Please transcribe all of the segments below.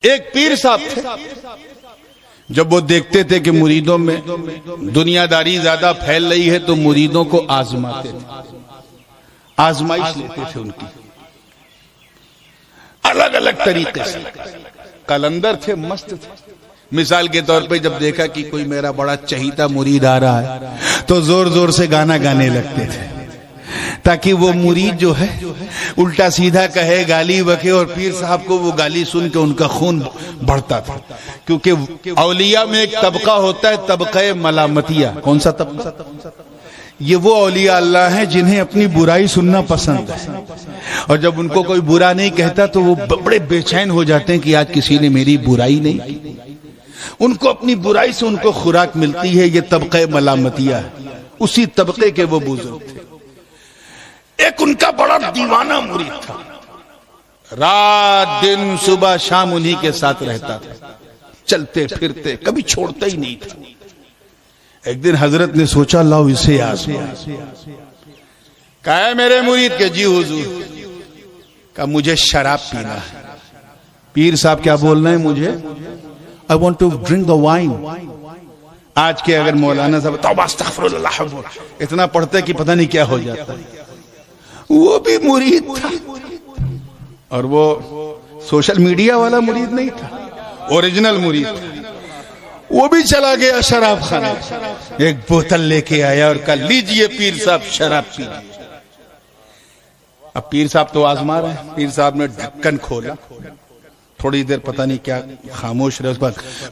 ایک پیر صاحب تھے، جب وہ دیکھتے تھے کہ مریدوں میں دنیا داری زیادہ پھیل رہی ہے تو مریدوں کو آزماتے تھے، آزمائش لیتے تھے ان کی الگ الگ طریقے سے۔ کلندر تھے، مست تھے۔ مثال کے طور پہ جب دیکھا کہ کوئی میرا بڑا چہیتا مرید آ رہا ہے تو زور زور سے گانا گانے لگتے تھے، تاکہ وہ مرید جو ہے الٹا سیدھا کہے، گالی بکے، اور پیر صاحب کو وہ گالی سن کے ان کا خون بڑھتا تھا۔ کیونکہ اولیاء میں ایک طبقہ ہوتا ہے، طبقہ ملامتیہ۔ کون سا طبقہ؟ یہ وہ اولیاء اللہ ہیں جنہیں اپنی برائی سننا پسند ہے، اور جب ان کو کوئی برا نہیں کہتا تو وہ بڑے بے چین ہو جاتے ہیں کہ آج کسی نے میری برائی نہیں کی۔ ان کو اپنی برائی سے ان کو خوراک ملتی ہے۔ یہ طبقہ ملامتیہ ہے، اسی طبقے کے وہ بزرگ تھے۔ ایک ان کا بڑا دیوانہ مرید تھا، رات دن صبح شام انہی کے ساتھ رہتا تھا، چلتے پھرتے، کبھی چھوڑتا ہی نہیں تھا۔ ایک دن حضرت نے سوچا لاؤ اسے آزما۔ کہا ہے میرے مرید کے؟ جی حضور۔ کہا مجھے شراب پینا ہے۔ پیر صاحب کیا بول رہے ہیں؟ مجھے I want to drink the wine۔ آج کے اگر مولانا صاحب توبہ استغفر اللہ اتنا پڑھتے کہ پتہ نہیں کیا ہو جاتا۔ وہ بھی مرید تھا، اور وہ سوشل میڈیا والا مرید نہیں تھا، اوریجنل مرید تھا۔ وہ بھی چلا گیا شراب خانے، ایک بوتل لے کے آیا اور کہا لیجئے پیر صاحب شراب پی۔ اب پیر صاحب تو آزما رہے ہیں۔ پیر صاحب نے ڈھکن کھولا، تھوڑی دیر پتہ نہیں کیا خاموش رہے، اس بعد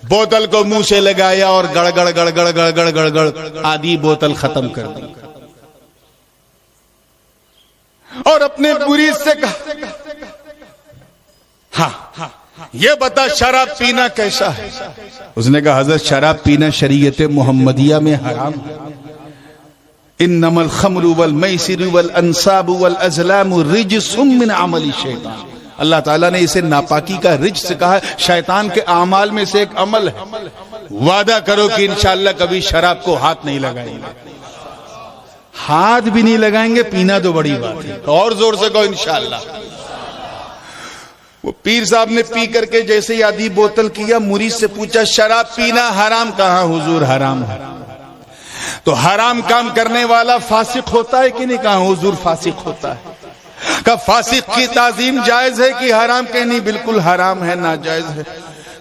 بوتل کو منہ سے لگایا اور گڑ گڑ گڑ گڑ گڑ گڑ گڑ گڑ آدھی بوتل ختم کر دی، اور اپنے مرید سے کہا ہاں یہ بتا شراب پینا کیسا ہے؟ اس نے کہا حضرت شراب پینا شریعت محمدیہ میں حرام ہے۔ انما الخمر والمیسر والانصاب والازلام رجس من عمل الشیطان۔ اللہ تعالیٰ نے اسے ناپاکی کا رجس کہا ہے، شیطان کے اعمال میں سے ایک عمل ہے۔ وعدہ کرو کہ انشاءاللہ کبھی شراب کو ہاتھ نہیں لگائیں گے۔ ہاتھ بھی نہیں لگائیں گے، پینا تو بڑی بات ہے، اور زور سے کہو انشاءاللہ۔ وہ پیر صاحب نے پی کر کے جیسے ہی آدھی بوتل کیا، مرید سے پوچھا شراب پینا حرام؟ کہا حضور حرام ہے۔ تو حرام کام کرنے والا فاسق ہوتا ہے کہ نہیں؟ کہا حضور فاسق ہوتا ہے۔ کہ فاسق کی تعظیم جائز ہے کہ حرام؟ کہ نہیں بالکل حرام ہے، ناجائز ہے۔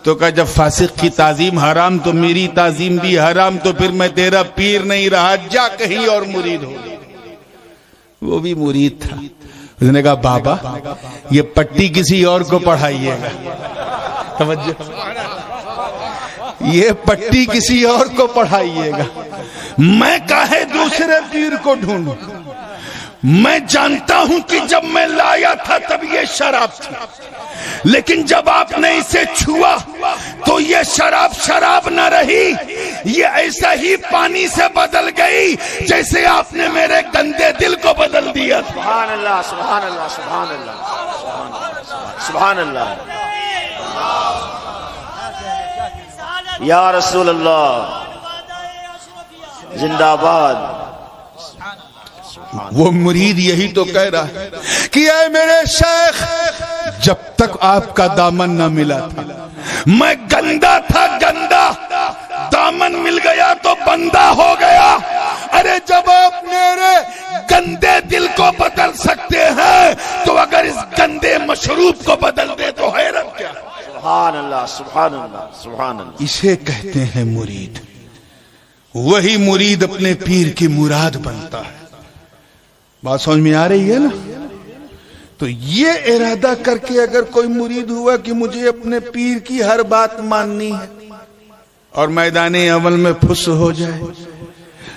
تو کہا جب فاسق کی تعظیم حرام تو میری تعظیم بھی حرام، تو پھر میں تیرا پیر نہیں رہا، جا کہیں اور مرید ہو۔ وہ بھی مرید تھا۔ اس نے کہا بابا یہ پٹی کسی اور کو پڑھائیے گا، توجہ، یہ پٹی کسی اور کو پڑھائیے گا، میں کاہے دوسرے پیر کو ڈھونڈوں؟ میں جانتا ہوں کہ جب میں لایا تھا تب یہ شراب تھی، لیکن جب آپ نے اسے چھوا تو یہ شراب شراب نہ رہی، یہ ایسا ہی پانی سے بدل گئی جیسے آپ نے میرے گندے دل کو بدل دیا۔ سبحان اللہ سبحان اللہ سبحان اللہ سبحان اللہ، یا رسول اللہ زندہ باد۔ وہ مرید یہی تو کہہ رہا ہے کہ اے میرے شیخ، جب تک آپ کا دامن نہ ملا تھا میں گندا تھا، گندا، دامن مل گیا تو بندہ ہو گیا۔ ارے جب آپ میرے گندے دل کو بدل سکتے ہیں تو اگر اس گندے مشروب کو بدل دے تو حیرت کیا؟ سبحان اللہ سبحان اللہ سبحان اللہ۔ اسے کہتے ہیں مرید۔ وہی مرید اپنے پیر کی مراد بنتا ہے۔ بات سمجھ میں آ رہی ہے نا؟ تو یہ ارادہ کر کے اگر کوئی مرید ہوا کہ مجھے اپنے پیر کی ہر بات ماننی ہے، اور میدان عمل میں پھس ہو جائے،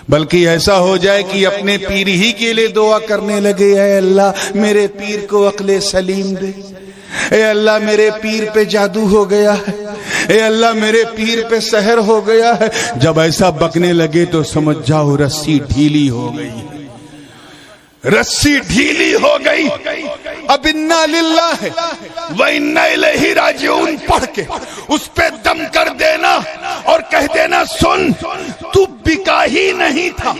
بلکہ ایسا ہو جائے کہ اپنے پیر ہی کے لیے دعا کرنے لگے، اے اللہ میرے پیر کو عقل سلیم دے، اے اللہ میرے پیر پہ جادو ہو گیا ہے، اے اللہ میرے پیر پہ سحر ہو گیا ہے، جب ایسا بکنے لگے تو سمجھ جاؤ رسی ڈھیلی ہو گئی، رسی ڈھیلی ہو گئی۔ اب انا للہ و انا الیہ راجعون پڑھ کے اس پہ دم کر دینا اور کہہ دینا سن تو بکا ہی نہیں تھا،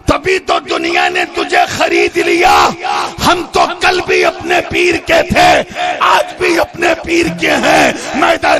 تبھی تو دنیا نے تجھے خرید لیا۔ ہم تو کل بھی اپنے پیر کے تھے، آج بھی اپنے پیر کے ہیں، میدان